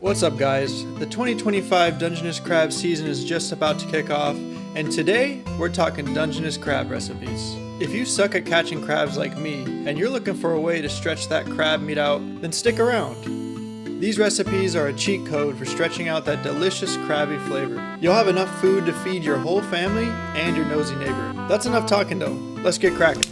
What's up guys? The 2025 Dungeness Crab season is just about to kick off, and today we're talking Dungeness crab recipes. If you suck at catching crabs like me, and you're looking for a way to stretch that crab meat out, then stick around. These recipes are a cheat code for stretching out that delicious crabby flavor. You'll have enough food to feed your whole family and your nosy neighbor. That's enough talking though, let's get cracking.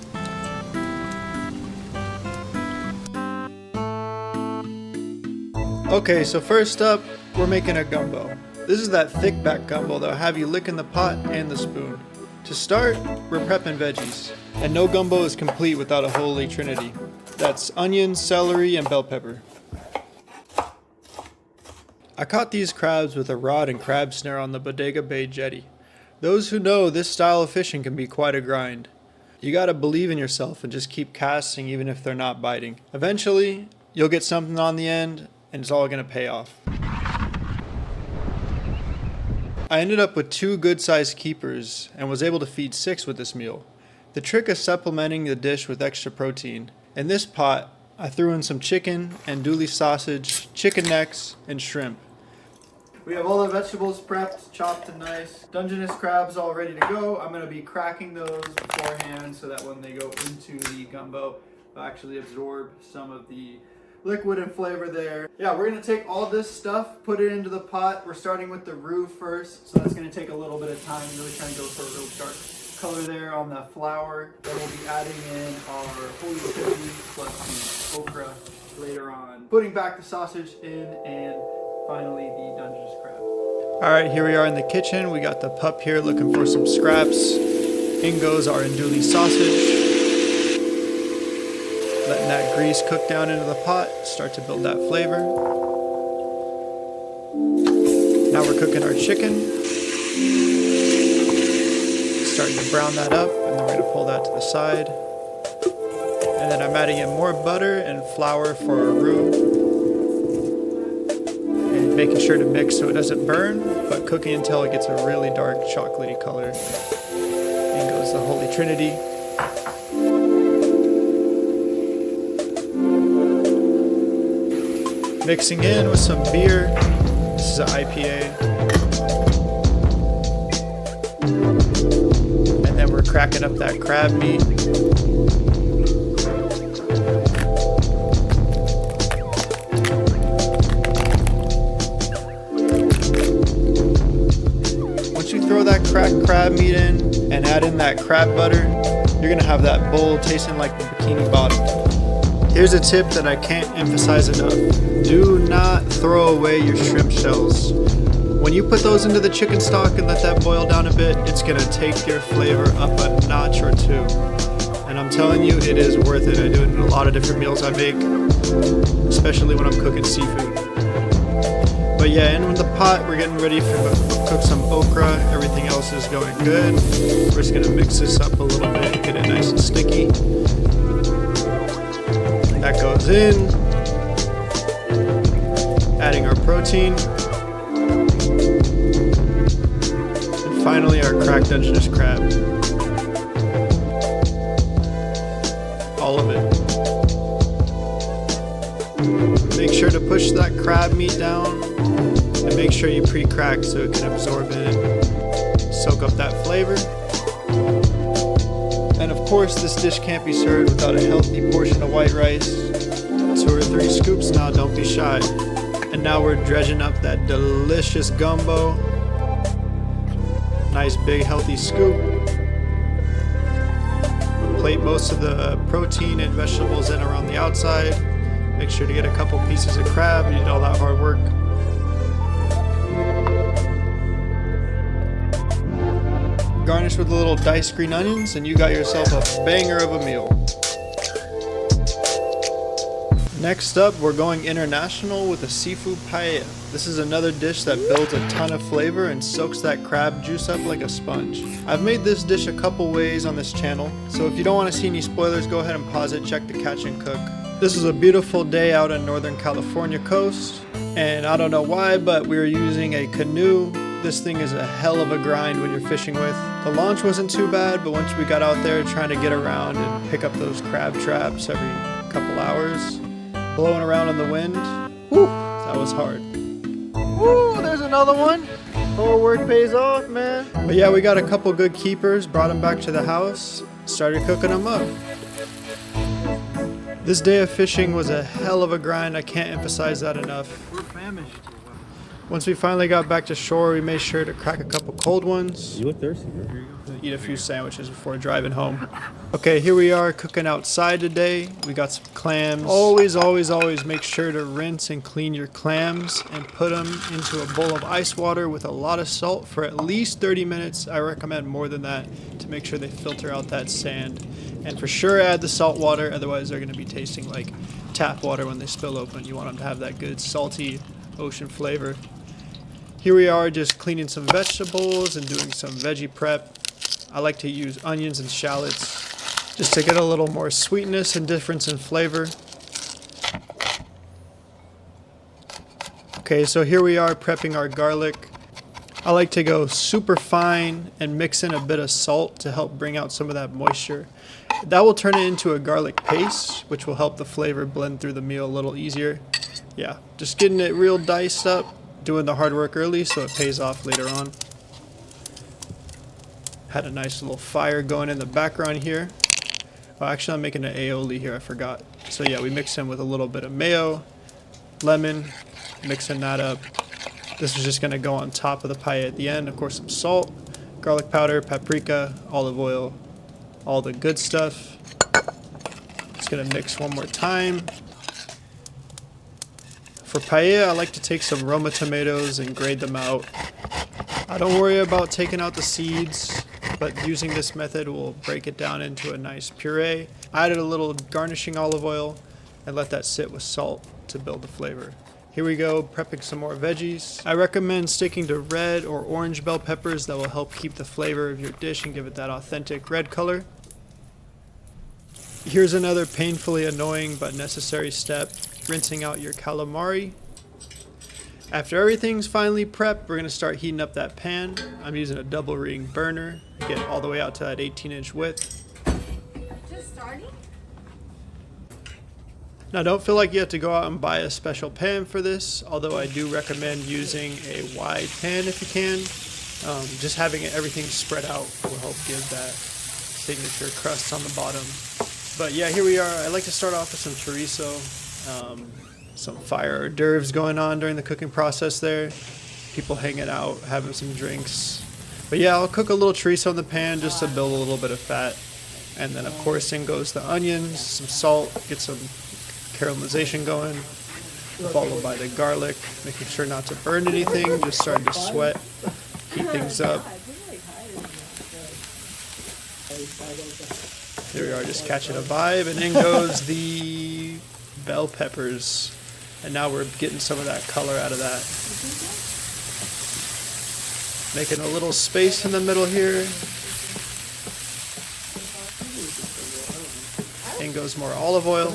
Okay, so first up, we're making a gumbo. This is that thick back gumbo that'll have you licking the pot and the spoon. To start, we're prepping veggies. And no gumbo is complete without a holy trinity. That's onion, celery, and bell pepper. I caught these crabs with a rod and crab snare on the Bodega Bay jetty. Those who know this style of fishing can be quite a grind. You gotta believe in yourself and just keep casting even if they're not biting. Eventually, you'll get something on the end, and it's all gonna pay off. I ended up with 2 good-sized keepers and was able to feed 6 with this meal. The trick is supplementing the dish with extra protein. In this pot, I threw in some chicken, andouille sausage, chicken necks, and shrimp. We have all the vegetables prepped, chopped and nice. Dungeness crabs all ready to go. I'm gonna be cracking those beforehand so that when they go into the gumbo, they'll actually absorb some of the liquid and flavor there. Yeah, we're gonna take all this stuff, put it into the pot. We're starting with the roux first, so that's gonna take a little bit of time. Really trying to go for a real dark color there on the flour. Then we'll be adding in our holy trinity plus the okra later on. Putting back the sausage in, and finally the Dungeness crab. All right, here we are in the kitchen. We got the pup here looking for some scraps. In goes our andouille sausage. Letting that grease cook down into the pot, start to build that flavor. Now we're cooking our chicken. Starting to brown that up, and then we're gonna pull that to the side. And then I'm adding in more butter and flour for our roux. And making sure to mix so it doesn't burn, but cooking until it gets a really dark chocolatey color. In goes the holy trinity. Mixing in with some beer. This is an IPA. And then we're cracking up that crab meat. Once you throw that cracked crab meat in and add in that crab butter, you're gonna have that bowl tasting like the Bikini Bottom. Here's a tip that I can't emphasize enough. Do not throw away your shrimp shells. When you put those into the chicken stock and let that boil down a bit, it's gonna take your flavor up a notch or 2. And I'm telling you, it is worth it. I do it in a lot of different meals I make, especially when I'm cooking seafood. But yeah, in the pot, we're getting ready to cook some okra. Everything else is going good. We're just gonna mix this up a little bit, get it nice and sticky. That goes in. Adding our protein. And finally our cracked Dungeness crab. All of it. Make sure to push that crab meat down and make sure you pre-crack so it can absorb in, soak up that flavor. And of course, this dish can't be served without a healthy portion of white rice. 2 or 3 scoops now, don't be shy. And now we're dredging up that delicious gumbo. Nice big healthy scoop. Plate most of the protein and vegetables in around the outside. Make sure to get a couple pieces of crab. You did all that hard work. Garnish with a little diced green onions, and you got yourself a banger of a meal. Next up, we're going international with a seafood paella. This is another dish that builds a ton of flavor and soaks that crab juice up like a sponge. I've made this dish a couple ways on this channel, so if you don't want to see any spoilers, go ahead and pause it, check the Catch and Cook. This is a beautiful day out on Northern California coast, and I don't know why, but we were using a canoe. This thing is a hell of a grind when you're fishing with. The launch wasn't too bad, but once we got out there trying to get around and pick up those crab traps every couple hours, blowing around in the wind, whew, that was hard. Woo, there's another one. Hard work pays off, man. But yeah, we got a couple good keepers, brought them back to the house, started cooking them up. This day of fishing was a hell of a grind. I can't emphasize that enough. We're famished. Once we finally got back to shore, we made sure to crack a couple cold ones. You look thirsty, bro. Eat a few sandwiches before driving home. Okay, here we are cooking outside today. We got some clams. Always, always, always make sure to rinse and clean your clams and put them into a bowl of ice water with a lot of salt for at least 30 minutes. I recommend more than that to make sure they filter out that sand. And for sure add the salt water, otherwise they're going to be tasting like tap water when they spill open. You want them to have that good salty ocean flavor. Here we are just cleaning some vegetables and doing some veggie prep. I like to use onions and shallots just to get a little more sweetness and difference in flavor. Okay, so here we are prepping our garlic. I like to go super fine and mix in a bit of salt to help bring out some of that moisture. That will turn it into a garlic paste, which will help the flavor blend through the meal a little easier. Yeah, just getting it real diced up, doing the hard work early so it pays off later on. Had a nice little fire going in the background here. Oh, actually, I'm making an aioli here, I forgot. So yeah, we mix in with a little bit of mayo, lemon, mixing that up. This is just gonna go on top of the paella at the end. Of course, some salt, garlic powder, paprika, olive oil, all the good stuff. Just gonna mix one more time. For paella, I like to take some Roma tomatoes and grate them out. I don't worry about taking out the seeds, but using this method will break it down into a nice puree. I added a little garnishing olive oil and let that sit with salt to build the flavor. Here we go, prepping some more veggies. I recommend sticking to red or orange bell peppers that will help keep the flavor of your dish and give it that authentic red color. Here's another painfully annoying but necessary step, rinsing out your calamari. After everything's finally prepped, we're going to start heating up that pan. I'm using a double ring burner to get all the way out to that 18-inch width. Just starting? Now don't feel like you have to go out and buy a special pan for this, although I do recommend using a wide pan if you can. Just having everything spread out will help give that signature crust on the bottom. But yeah, here we are. I like to start off with some chorizo. Some fire hors d'oeuvres going on during the cooking process there. People hanging out, having some drinks. But yeah, I'll cook a little chorizo in the pan just to build a little bit of fat. And then of course in goes the onions, some salt, get some caramelization going. Followed by the garlic, making sure not to burn anything, just starting to sweat, heat things up. There we are, just catching a vibe. And in goes the bell peppers. And now we're getting some of that color out of that. Making a little space in the middle here. In goes more olive oil.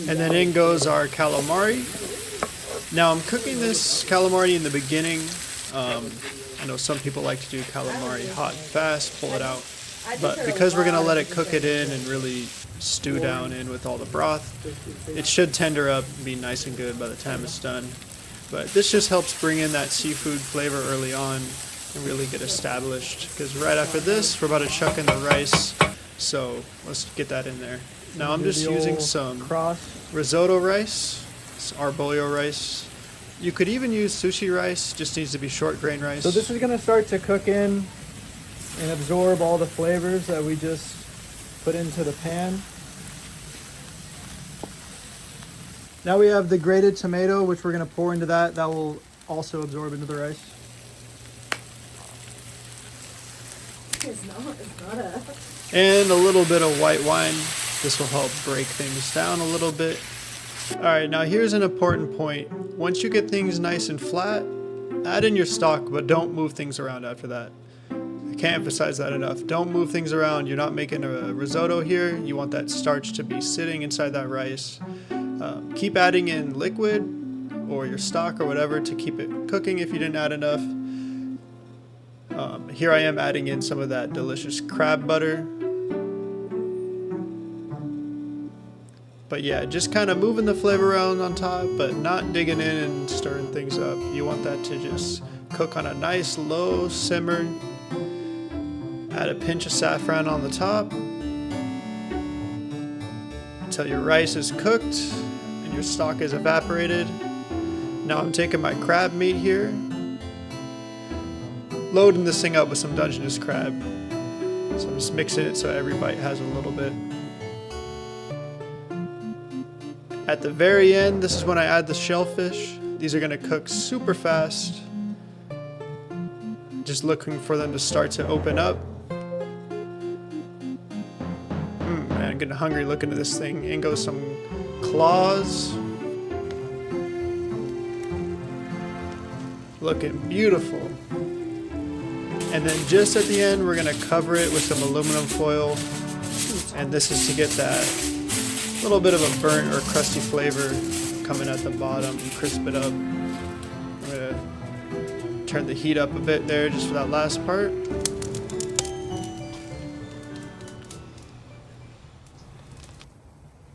And then in goes our calamari. Now I'm cooking this calamari in the beginning. I know some people like to do calamari hot and fast, pull it out. But because we're going to let it cook it in and really stew down in with all the broth, it should tender up and be nice and good by the time it's done. But this just helps bring in that seafood flavor early on and really get established. Because right after this, we're about to chuck in the rice. So let's get that in there. Now I'm just using some risotto rice, it's arborio rice. You could even use sushi rice, just needs to be short grain rice. So this is going to start to cook in and absorb all the flavors that we just put into the pan. Now we have the grated tomato, which we're going to pour into that. That will also absorb into the rice. It's not a... And a little bit of white wine. This will help break things down a little bit. Alright, now here's an important point. Once you get things nice and flat, add in your stock, but don't move things around after that. I can't emphasize that enough. Don't move things around. You're not making a risotto here. You want that starch to be sitting inside that rice. Keep adding in liquid or your stock or whatever to keep it cooking if you didn't add enough. Here I am adding in some of that delicious crab butter. But But yeah, just kind of moving the flavor around on top, but not digging in and stirring things up. You want that to just cook on a nice low simmer. Add a pinch of saffron on the top until your rice is cooked and your stock is evaporated. Now I'm taking my crab meat here, loading this thing up with some Dungeness crab. So I'm just mixing it so every bite has a little bit. At the very end, this is when I add the shellfish. These are gonna cook super fast. Just looking for them to start to open up. Man, I'm getting hungry looking at this thing. In goes some claws. Looking beautiful. And then just at the end, we're gonna cover it with some aluminum foil. And this is to get that little bit of a burnt or crusty flavor coming at the bottom and crisp it up. I'm gonna turn the heat up a bit there just for that last part.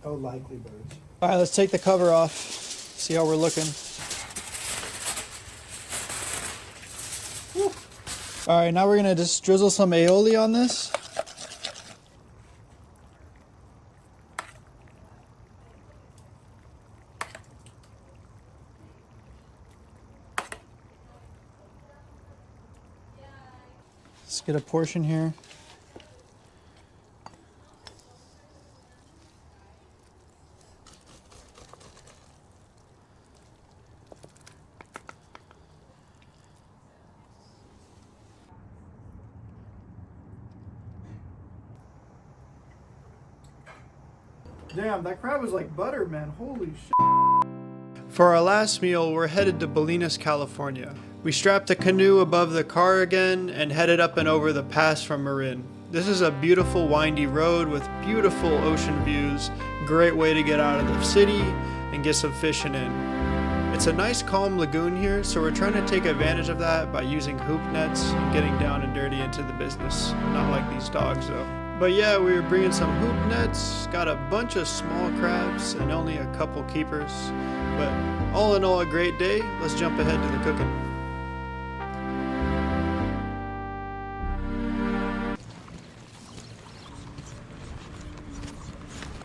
Oh, likely birds. All right, let's take the cover off, see how we're looking. Woo. All right, now we're gonna just drizzle some aioli on this. Let's get a portion here. Damn, that crab was like butter, man. Holy shit. For our last meal, we're headed to Dungeness, California. We strapped the canoe above the car again and headed up and over the pass from Marin. This is a beautiful windy road with beautiful ocean views, great way to get out of the city and get some fishing in. It's a nice calm lagoon here, so we're trying to take advantage of that by using hoop nets and getting down and dirty into the business. Not like these dogs though. But yeah, we were bringing some hoop nets, got a bunch of small crabs and only a couple keepers. But all in all, a great day. Let's jump ahead to the cooking.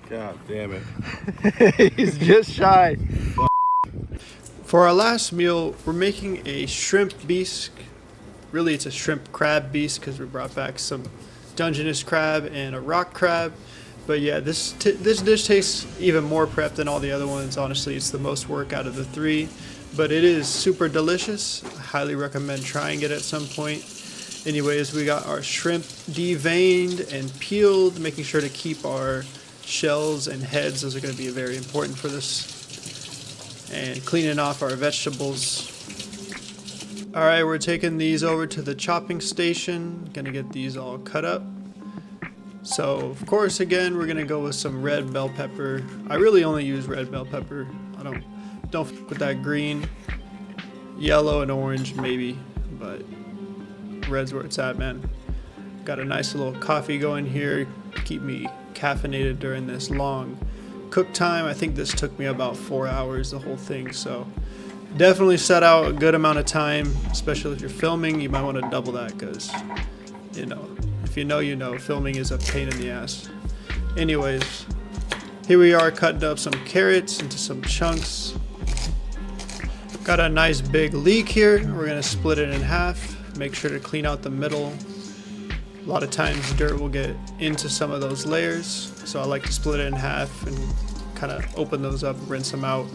God damn it. He's just shy. For our last meal, we're making a shrimp bisque. Really, it's a shrimp crab bisque because we brought back some Dungeness crab and a rock crab. But yeah, this dish tastes even more prep than all the other ones. Honestly, it's the most work out of the three, but it is super delicious. I highly recommend trying it at some point. Anyways, we got our shrimp deveined and peeled, making sure to keep our shells and heads. Those are going to be very important for this. And cleaning off our vegetables. All right, we're taking these over to the chopping station. Gonna get these all cut up. So, of course, again, we're gonna go with some red bell pepper. I really only use red bell pepper. I don't f with that green. Yellow and orange, maybe, but red's where it's at, man. Got a nice little coffee going here. Keep me caffeinated during this long cook time. I think this took me about 4 hours, the whole thing, so definitely set out a good amount of time, especially if you're filming. You might want to double that because, you know, if you know, filming is a pain in the ass. Anyways, here we are cutting up some carrots into some chunks. Got a nice big leek here. We're going to split it in half. Make sure to clean out the middle. A lot of times dirt will get into some of those layers, so I like to split it in half and kind of open those up, rinse them out.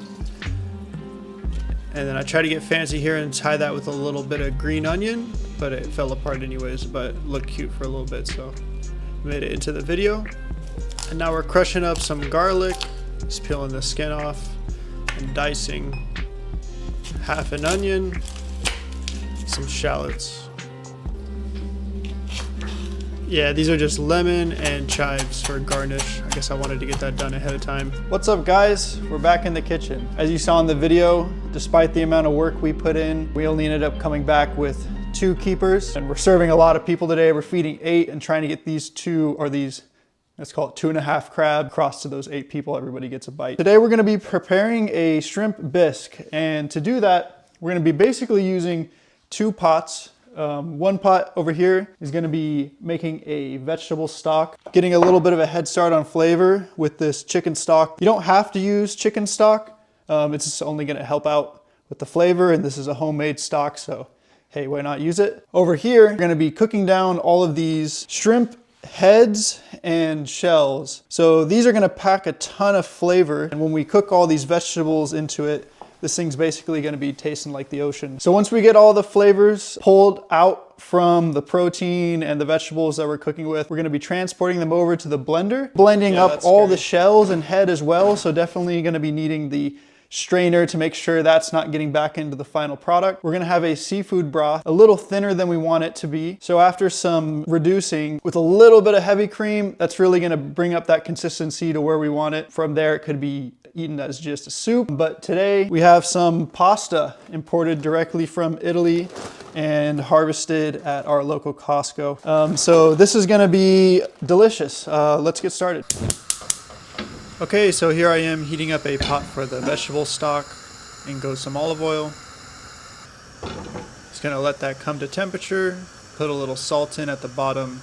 And then I try to get fancy here and tie that with a little bit of green onion, but it fell apart anyways, but looked cute for a little bit, so made it into the video. And now we're crushing up some garlic, just peeling the skin off and dicing half an onion, some shallots. Yeah, these are just lemon and chives for garnish. I guess I wanted to get that done ahead of time. What's up, guys? We're back in the kitchen. As you saw in the video, despite the amount of work we put in, we only ended up coming back with 2 keepers, and we're serving a lot of people today. We're feeding 8 and trying to get these Let's call it 2.5 crab. Across to those 8 people, everybody gets a bite. Today we're gonna be preparing a shrimp bisque. And to do that, we're gonna be basically using 2 pots. One pot over here is gonna be making a vegetable stock, getting a little bit of a head start on flavor with this chicken stock. You don't have to use chicken stock. It's just only gonna help out with the flavor, and this is a homemade stock, so hey, why not use it? Over here, we're gonna be cooking down all of these shrimp heads and shells. So these are gonna pack a ton of flavor, and when we cook all these vegetables into it, this thing's basically gonna be tasting like the ocean. So once we get all the flavors pulled out from the protein and the vegetables that we're cooking with, we're gonna be transporting them over to the blender, blending up all the shells and head as well. So definitely gonna be needing the strainer to make sure that's not getting back into the final product. We're gonna have a seafood broth, a little thinner than we want it to be. So after some reducing with a little bit of heavy cream, that's really gonna bring up that consistency to where we want it. From there, it could be eaten as just a soup. But today we have some pasta imported directly from Italy and harvested at our local Costco. So this is gonna be delicious. Let's get started. Okay, so here I am heating up a pot for the vegetable stock. In goes some olive oil. Just gonna let that come to temperature. Put a little salt in at the bottom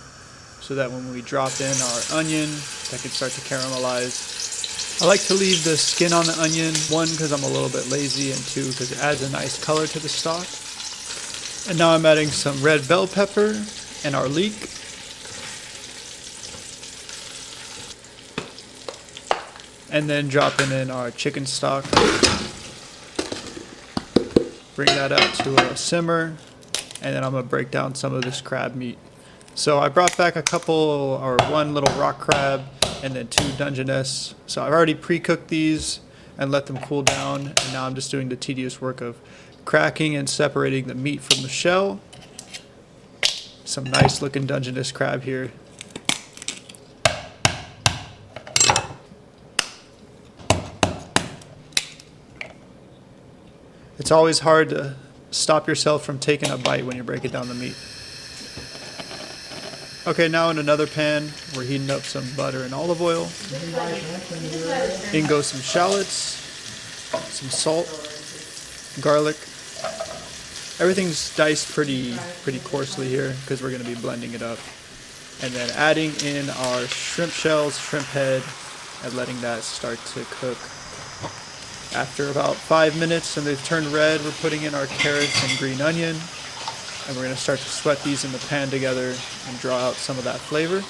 so that when we drop in our onion, that can start to caramelize. I like to leave the skin on the onion, 1, because I'm a little bit lazy, and 2, because it adds a nice color to the stock. And now I'm adding some red bell pepper and our leek. And then dropping in our chicken stock. Bring that up to a simmer, and then I'm gonna break down some of this crab meat. So I brought back 1 little rock crab and then 2 Dungeness. So I've already pre-cooked these and let them cool down, and now I'm just doing the tedious work of cracking and separating the meat from the shell. Some nice looking Dungeness crab here. It's always hard to stop yourself from taking a bite when you're breaking down the meat. Okay, now in another pan, we're heating up some butter and olive oil. In goes some shallots, some salt, garlic. Everything's diced pretty coarsely here because we're gonna be blending it up. And then adding in our shrimp shells, shrimp head, and letting that start to cook. After about 5 minutes and they've turned red, we're putting in our carrots and green onion. And we're gonna start to sweat these in the pan together and draw out some of that flavor.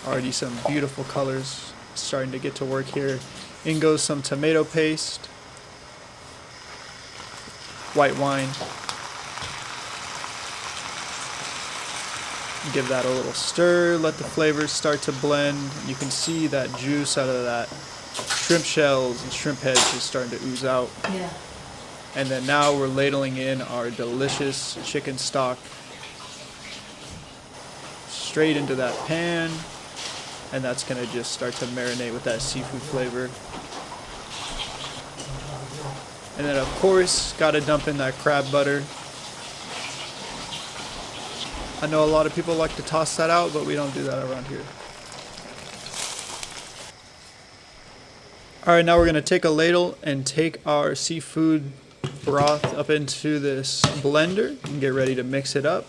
Already some beautiful colors starting to get to work here. In goes some tomato paste, white wine. Give that a little stir, let the flavors start to blend. You can see that juice out of that shrimp shells and shrimp heads just starting to ooze out. Yeah. And then now we're ladling in our delicious chicken stock straight into that pan. And that's gonna just start to marinate with that seafood flavor. And then of course, gotta dump in that crab butter. I know a lot of people like to toss that out, but we don't do that around here. All right, now we're gonna take a ladle and take our seafood broth up into this blender and get ready to mix it up.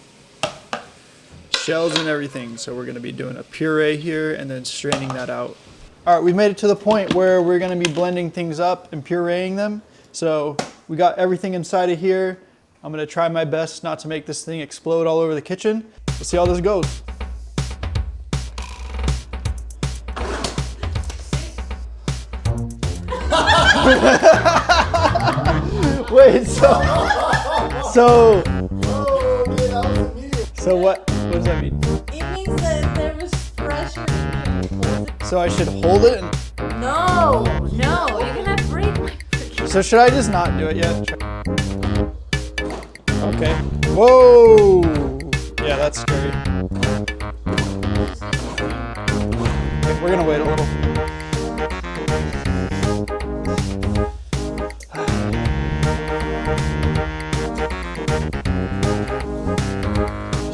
Shells and everything, so we're gonna be doing a puree here and then straining that out. All right, we've made it to the point where we're gonna be blending things up and pureeing them. So we got everything inside of here. I'm gonna try my best not to make this thing explode all over the kitchen. Let's see how this goes. Wait, so what does that mean? It means that there was pressure. So I should hold it? No, you're gonna break my freaking. So should I just not do it yet? Okay. Whoa! Yeah, that's scary. Okay, we're gonna wait a little.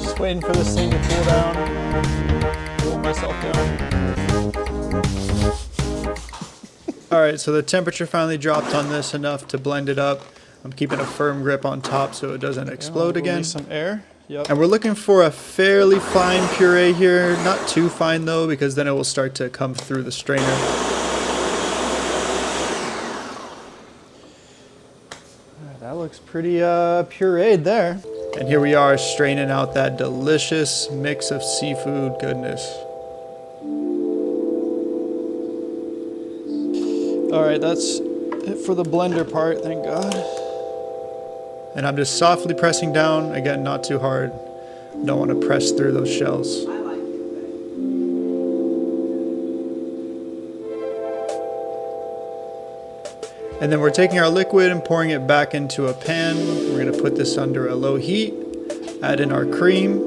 Just waiting for this thing to cool down. Alright, so the temperature finally dropped on this enough to blend it up. I'm keeping a firm grip on top so it doesn't explode again. Some air. Yep. And we're looking for a fairly fine puree here. Not too fine though, because then it will start to come through the strainer. That looks pretty pureed there. And here we are straining out that delicious mix of seafood goodness. Alright, that's it for the blender part, thank God. And I'm just softly pressing down, again, not too hard. Don't want to press through those shells. And then we're taking our liquid and pouring it back into a pan. We're going to put this under a low heat, add in our cream.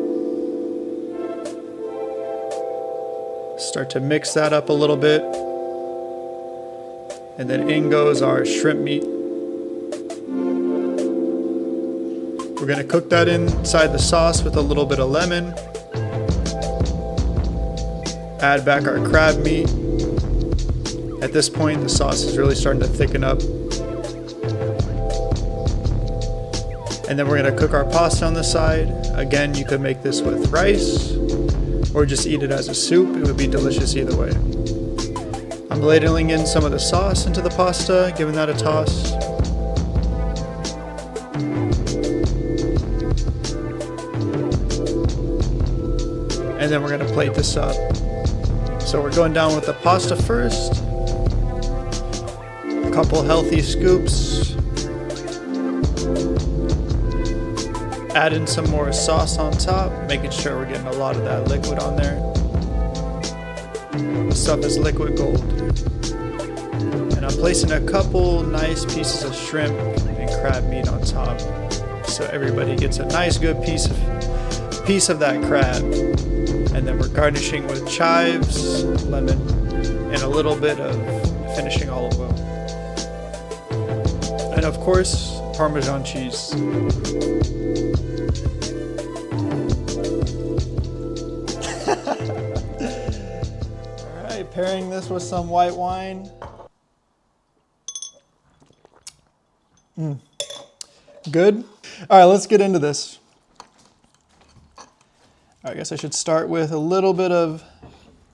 Start to mix that up a little bit. And then in goes our shrimp meat. We're going to cook that inside the sauce with a little bit of lemon. Add back our crab meat. At this point, the sauce is really starting to thicken up. And then we're going to cook our pasta on the side. Again, you could make this with rice or just eat it as a soup. It would be delicious either way. I'm ladling in some of the sauce into the pasta, giving that a toss. And then we're going to plate this up. So we're going down with the pasta first. A couple healthy scoops. Add in some more sauce on top, making sure we're getting a lot of that liquid on there. This stuff is liquid gold. And I'm placing a couple nice pieces of shrimp and crab meat on top, so everybody gets a nice good piece of that crab. And then we're garnishing with chives, lemon, and a little bit of finishing olive oil. And of course, Parmesan cheese. Alright, pairing this with some white wine. Good. Alright, let's get into this. I guess I should start with a little bit of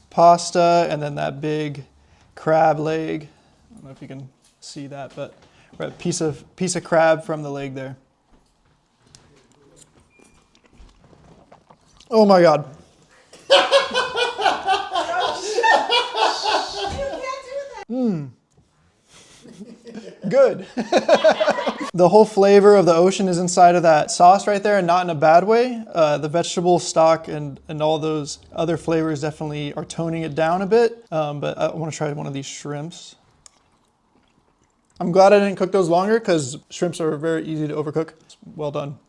pasta and then that big crab leg. I don't know if you can see that, but we're at a piece of crab from the leg there. Oh my God. Good. The whole flavor of the ocean is inside of that sauce right there, and not in a bad way. The vegetable stock and all those other flavors definitely are toning it down a bit. But I want to try one of these shrimps. I'm glad I didn't cook those longer because shrimps are very easy to overcook. Well done.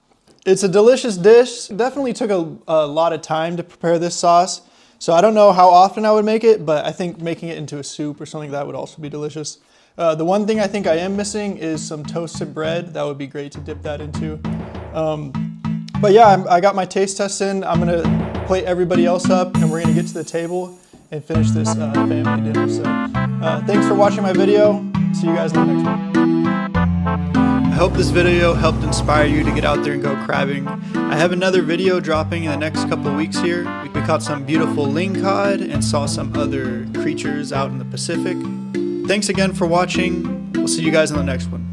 It's a delicious dish. Definitely took a lot of time to prepare this sauce. So I don't know how often I would make it, but I think making it into a soup or something like that would also be delicious. The one thing I think I am missing is some toasted bread. That would be great to dip that into. But yeah, I got my taste test in. I'm gonna plate everybody else up and we're gonna get to the table and finish this family dinner. So thanks for watching my video. See you guys in the next one. I hope this video helped inspire you to get out there and go crabbing. I have another video dropping in the next couple of weeks here. We caught some beautiful lingcod and saw some other creatures out in the Pacific. Thanks again for watching. We'll see you guys in the next one.